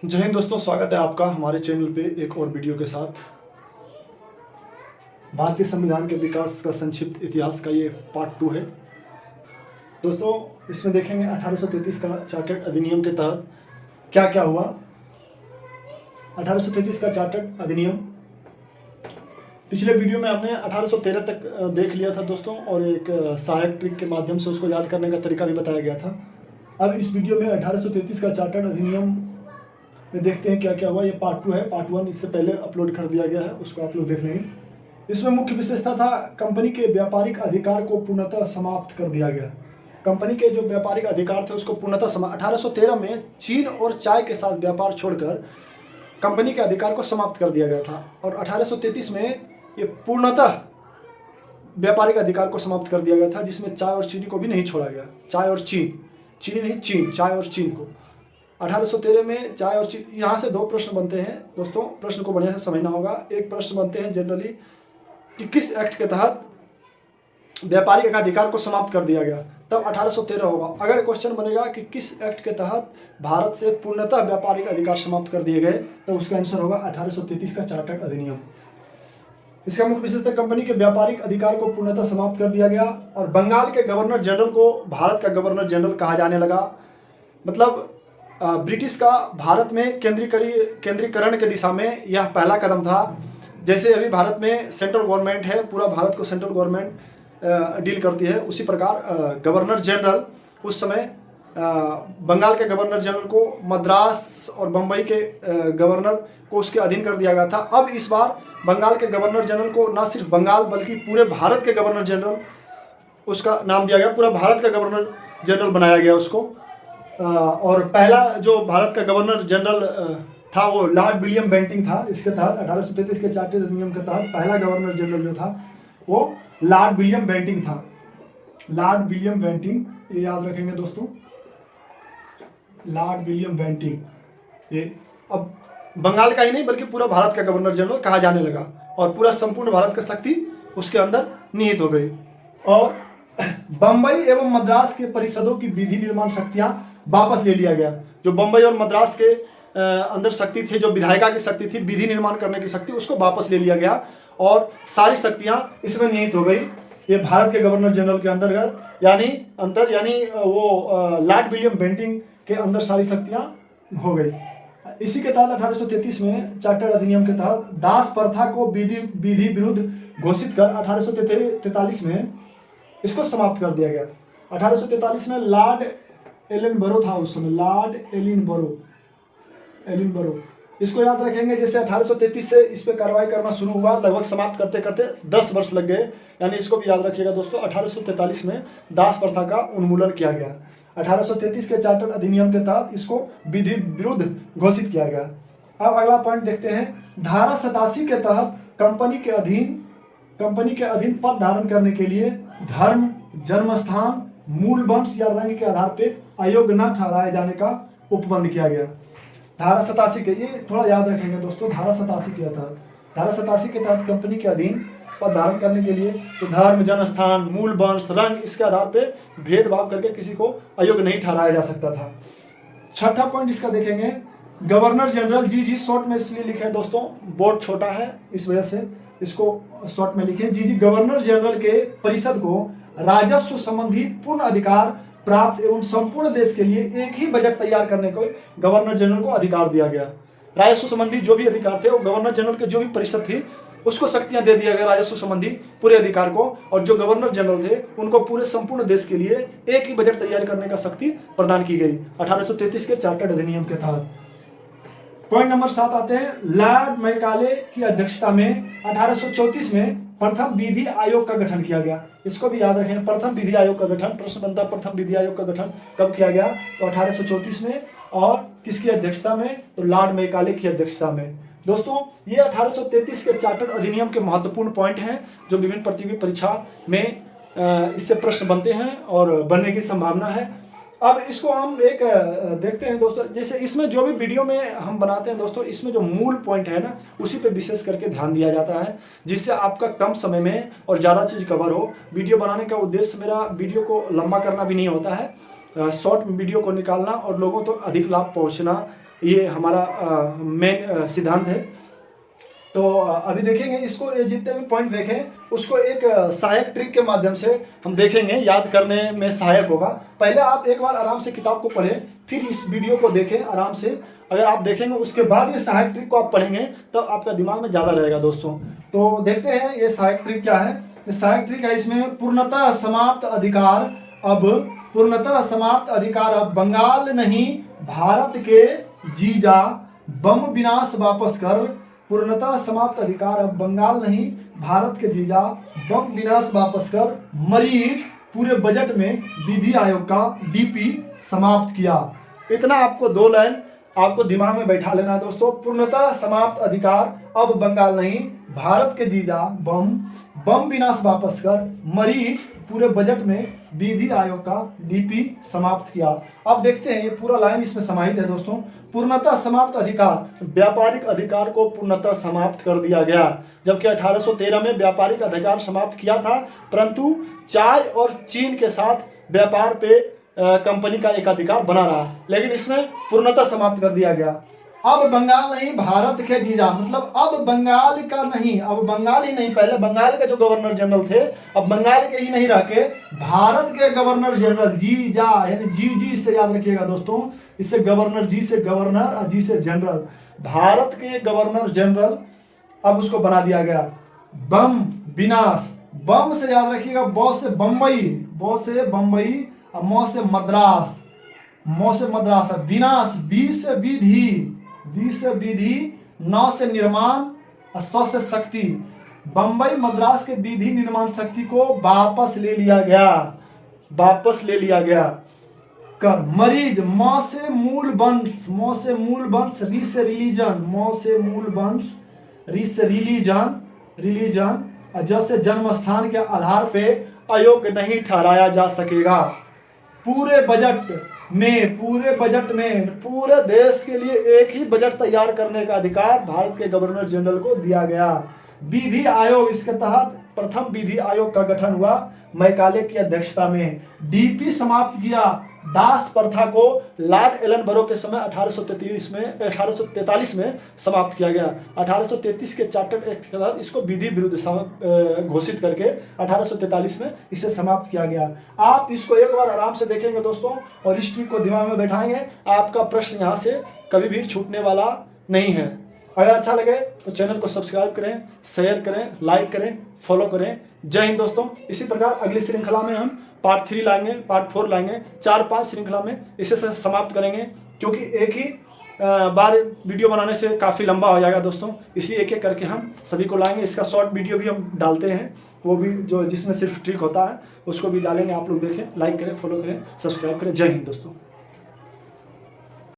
जय हिंद दोस्तों, स्वागत है आपका हमारे चैनल पे एक और वीडियो के साथ। भारतीय संविधान के विकास का संक्षिप्त इतिहास का ये पार्ट 2 है। दोस्तों इसमें देखेंगे 1833 का चार्टर्ड अधिनियम के तहत क्या क्या हुआ। 1833 का चार्टर्ड अधिनियम, पिछले वीडियो में हमने 1813 तक देख लिया था दोस्तों, और एक सहायक ट्रिक के माध्यम से उसको याद करने का तरीका भी बताया गया था। अब इस वीडियो में 1833 का चार्टर्ड अधिनियम में देखते हैं क्या क्या हुआ। ये पार्ट 2 है, पार्ट 1 इससे पहले अपलोड कर दिया गया है, उसको आप लोग देख लेंगे। इसमें मुख्य विशेषता था कंपनी के व्यापारिक अधिकार को पूर्णतः समाप्त कर दिया गया। कंपनी के जो व्यापारिक अधिकार थे उसको पूर्णतः 1813 में चीन और चाय के साथ व्यापार छोड़कर कंपनी के अधिकार को समाप्त कर दिया गया था, और 1833 में ये पूर्णतः व्यापारिक अधिकार को समाप्त कर दिया गया था, जिसमें चाय और चीनी को भी नहीं छोड़ा गया। चाय और चीनी नहीं, चीन, चाय और चीन को 1813 में चाय और चीन। यहाँ से दो प्रश्न बनते हैं दोस्तों, प्रश्न को बढ़िया से समझना होगा। एक प्रश्न बनते हैं जनरली कि किस एक्ट के तहत व्यापारिक अधिकार को समाप्त कर दिया गया, तब 1813 होगा। अगर क्वेश्चन बनेगा कि किस एक्ट के तहत भारत से पूर्णतः व्यापारिक अधिकार समाप्त कर दिए गए, तो उसका आंसर होगा 1833 का चार्टर्ड अधिनियम। इसका मुख्य विशेषता कंपनी के व्यापारिक अधिकार को पूर्णतः समाप्त कर दिया गया, और बंगाल के गवर्नर जनरल को भारत का गवर्नर जनरल कहा जाने लगा। मतलब ब्रिटिश का भारत में केंद्रीकरण के दिशा में यह पहला कदम था। जैसे अभी भारत में सेंट्रल गवर्नमेंट है, पूरा भारत को सेंट्रल गवर्नमेंट डील करती है, उसी प्रकार गवर्नर जनरल उस समय बंगाल के गवर्नर जनरल को मद्रास और बम्बई के गवर्नर को उसके अधीन कर दिया गया था। अब इस बार बंगाल के गवर्नर जनरल को न सिर्फ बंगाल बल्कि पूरे भारत के गवर्नर जनरल उसका नाम दिया गया, पूरा भारत का गवर्नर जनरल बनाया गया उसको। और पहला जो भारत का गवर्नर जनरल था वो लॉर्ड विलियम बेंटिंक था। इसके तहत 1833 के चार्टर्ड अधिनियम के तहत पहला गवर्नर जनरल जो था वो लॉर्ड विलियम बेंटिंक था। लॉर्ड विलियम बेंटिंक, ये याद रखेंगे दोस्तों, लॉर्ड विलियम बेंटिंक। ये अब बंगाल का ही नहीं बल्कि पूरा भारत का गवर्नर जनरल कहा जाने लगा, और पूरा संपूर्ण भारत का शक्ति उसके अंदर निहित हो गई। और बम्बई एवं मद्रास के परिषदों की विधि निर्माण शक्तियां वापस ले लिया गया। जो बम्बई और मद्रास के अंदर शक्ति थी, जो विधायिका की शक्ति थी, विधि निर्माण करने की शक्ति, उसको वापस ले लिया गया, और सारी शक्तियां इसमें निहित हो गई ये भारत के गवर्नर जनरल के अंतर्गत, यानी वो लॉर्ड विलियम बेंटिंक के अंदर सारी शक्तियां हो गई। इसी के तहत 1833 में चार्टर्ड अधिनियम के तहत दास प्रथा को विधि विरुद्ध घोषित कर 1843 में इसको समाप्त कर दिया गया। 1843 में लॉर्ड एलिनबरो था उस समय, लॉर्ड एलिनबरो। इसको याद रखेंगे। जैसे 1833 से इस पर कार्रवाई करना शुरू हुआ, लगभग समाप्त करते करते 10 वर्ष लग गए, यानी इसको भी याद रखिएगा दोस्तों। 1843 में दास प्रथा का उन्मूलन किया गया। 1833 के चार्टर्ड अधिनियम के तहत इसको विधि विरुद्ध घोषित किया गया। अब अगला पॉइंट देखते हैं। धारा 87 के तहत कंपनी के अधीन पद धारण करने के लिए धर्म, जन्मस्थान, मूल वंश या रंग के आधार पर अयोग्य न ठहराए जाने का उपबंध किया गया। धारा 87 के, ये थोड़ा याद रखेंगे दोस्तों। धारा 87 के तहत कंपनी के अधीन पद धारण करने के लिए तो धर्म, जन्मस्थान, मूल वंश, रंग, इसके आधार पे भेदभाव करके किसी को अयोग्य नहीं ठहराया जा सकता था। छठा पॉइंट इसका देखेंगे। गवर्नर जनरल, जी शॉर्ट में इसलिए लिखे हैं दोस्तों, बोर्ड छोटा है इस वजह से इसको शॉर्ट में लिखे। जी गवर्नर जनरल के परिषद को राजस्व संबंधी पूर्ण अधिकार प्राप्त एवं संपूर्ण देश के लिए एक ही बजट तैयार करने को गवर्नर जनरल को अधिकार दिया गया। राजस्व संबंधी जो भी अधिकार थे वो गवर्नर जनरल के जो भी परिषद थी उसको शक्तियां दे दिया गया राजस्व संबंधी पूरे अधिकार को, और जो गवर्नर जनरल थे उनको पूरे संपूर्ण देश के लिए एक ही बजट तैयार करने का शक्ति प्रदान की गई 1833 के चार्टर्ड अधिनियम के तहत। पॉइंट नंबर 7 आते हैं। लॉर्ड मैकाले की अध्यक्षता में 1834 में प्रथम विधि आयोग का गठन किया गया। इसको भी याद रखें, प्रथम विधि आयोग का गठन। प्रश्न बनता है प्रथम विधि आयोग का गठन कब किया गया, तो 1834 में, और किसकी अध्यक्षता में, तो लॉर्ड मैकाले की अध्यक्षता में। दोस्तों ये 1833 के चार्टर्ड अधिनियम के महत्वपूर्ण पॉइंट हैं जो विभिन्न प्रतियोगी परीक्षा में इससे प्रश्न बनते हैं और बनने की संभावना है। अब इसको हम एक देखते हैं दोस्तों। जैसे इसमें जो भी वीडियो में हम बनाते हैं दोस्तों, इसमें जो मूल पॉइंट है ना, उसी पे विशेष करके ध्यान दिया जाता है, जिससे आपका कम समय में और ज़्यादा चीज़ कवर हो। वीडियो बनाने का उद्देश्य मेरा वीडियो को लंबा करना भी नहीं होता है, शॉर्ट वीडियो को निकालना और लोगों तक अधिक लाभ पहुंचना, ये हमारा मेन सिद्धांत है। तो अभी देखेंगे इसको, ये जितने भी पॉइंट देखें उसको एक सहायक ट्रिक के माध्यम से हम देखेंगे, याद करने में सहायक होगा। पहले आप एक बार आराम से किताब को पढ़ें, फिर इस वीडियो को देखें आराम से। अगर आप देखेंगे उसके बाद ये सहायक ट्रिक को आप पढ़ेंगे तो आपका दिमाग में ज़्यादा रहेगा दोस्तों। तो देखते हैं ये सहायक ट्रिक क्या है। ये सहायक ट्रिक है, इसमें पूर्णतः समाप्त अधिकार अब बंगाल नहीं भारत के जीजा बम विनाश वापस कर। पूर्णतः समाप्त अधिकार अब बंगाल नहीं भारत के जीजा बम विनाश वापस कर। मरीज पूरे बजट में विधि आयोग का डीपी समाप्त किया। इतना आपको 2 लाइन आपको दिमाग में बैठा लेना है दोस्तों। पूर्णतः समाप्त अधिकार अब बंगाल नहीं भारत के जीजा बम विनाश वापस कर। मरीज पूरे बजट में विधि आयोग का डीपी समाप्त किया। अब देखते हैं ये पूरा लाइन इसमें समाहित है दोस्तों। पूर्णतः समाप्त अधिकार, व्यापारिक अधिकार को पूर्णतः समाप्त कर दिया गया। जबकि 1813 में व्यापारिक अधिकार समाप्त किया था, परंतु चाय और चीन के साथ व्यापार पे कंपनी का एक अधिकार बना रहा, लेकिन इसमें पूर्णतः समाप्त कर दिया गया। अब बंगाल नहीं भारत के जीजा, मतलब अब बंगाल का नहीं, अब बंगाल ही नहीं, पहले बंगाल के जो गवर्नर जनरल थे अब बंगाल के ही नहीं रह के भारत के गवर्नर जनरल, जीजा यानी जी से याद रखिएगा दोस्तों, इससे गवर्नर, जी से गवर्नर और जी से जनरल, भारत के गवर्नर जनरल अब उसको बना दिया गया। बम विनाश, बम से याद रखिएगा, ब से बम्बई, ब से बम्बई और म से मद्रास, म से मद्रास, विनाश, वी से विधि, वी से विधि, न से निर्माण और स से शक्ति। बम्बई मद्रास के विधि निर्माण शक्ति को वापस ले लिया गया, वापस ले लिया गया कर। मरीज, म से मूल वंश, म से मूल वंश, री से रिलीजन, म से मूल वंश, री से रिलीजन, रिलीजन, जैसे जन्म स्थान के आधार पे अयोग्य नहीं ठहराया जा सकेगा। पूरे बजट में पूरे देश के लिए एक ही बजट तैयार करने का अधिकार भारत के गवर्नर जनरल को दिया गया। विधि आयोग, इसके तहत प्रथम विधि आयोग का गठन हुआ मैकाले की अध्यक्षता में। डीपी समाप्त किया। दास प्रथा को लॉर्ड एलनबरो के समय 1843 में समाप्त किया गया। 1833 के चार्टर्ड एक्ट के तहत इसको विधि विरुद्ध घोषित करके 1843 में इसे समाप्त किया गया। आप इसको एक बार आराम से देखेंगे दोस्तों और इस ट्रिक को दिमाग में बैठाएंगे, आपका प्रश्न यहाँ से कभी भी छूटने वाला नहीं है। अगर अच्छा लगे तो चैनल को सब्सक्राइब करें, शेयर करें, लाइक करें, फॉलो करें। जय हिंद दोस्तों। इसी प्रकार अगली श्रृंखला में हम पार्ट 3 लाएंगे, पार्ट 4 लाएंगे, 4-5 श्रृंखला में इसे समाप्त करेंगे, क्योंकि एक ही बार वीडियो बनाने से काफ़ी लंबा हो जाएगा दोस्तों, इसलिए एक एक करके हम सभी को लाएंगे। इसका शॉर्ट वीडियो भी हम डालते हैं, वो भी जो जिसमें सिर्फ ट्रिक होता है उसको भी डालेंगे। आप लोग देखें, लाइक करें, फॉलो करें, सब्सक्राइब करें। जय हिंद दोस्तों।